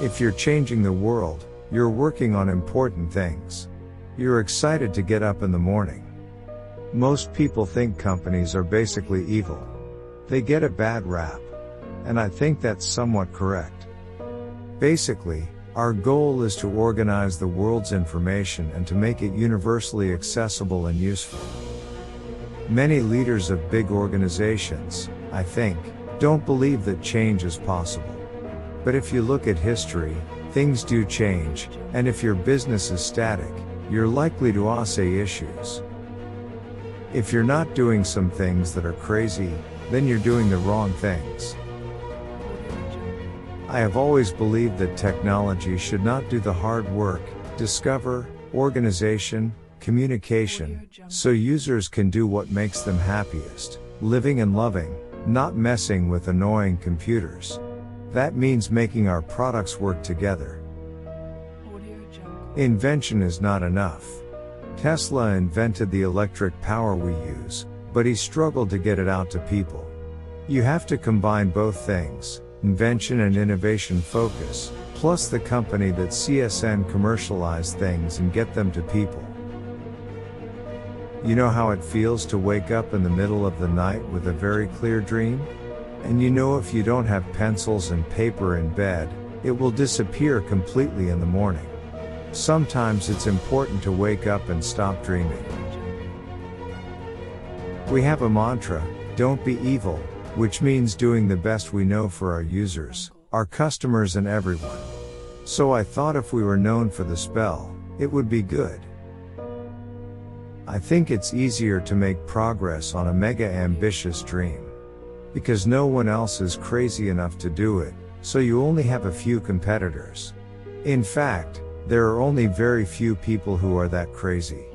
If you're changing the world, you're working on important things. You're excited to get up in the morning. Most people think companies are basically evil. They get a bad rap. And I think that's somewhat correct. Basically, our goal is to organize the world's information and to make it universally accessible and useful. Many leaders of big organizations, I think, don't believe that change is possible. But if you look at history, things do change, and if your business is static, you're likely to face issues. If you're not doing some things that are crazy, then you're doing the wrong things. I have always believed that technology should not do the hard work, discover, organization, communication, so users can do what makes them happiest, living and loving, not messing with annoying computers. That means making our products work together. Invention is not enough. Tesla invented the electric power we use, but he struggled to get it out to people. You have to combine both things, invention and innovation focus, plus the company that CSN commercialize things and get them to people. You know how it feels to wake up in the middle of the night with a very clear dream? And you know if you don't have pencils and paper in bed, it will disappear completely in the morning. Sometimes it's important to wake up and stop dreaming. We have a mantra, don't be evil, which means doing the best we know for our users, our customers and everyone. So I thought if we were known for the spell, it would be good. I think it's easier to make progress on a mega ambitious dream. Because no one else is crazy enough to do it, so you only have a few competitors. In fact, there are only very few people who are that crazy.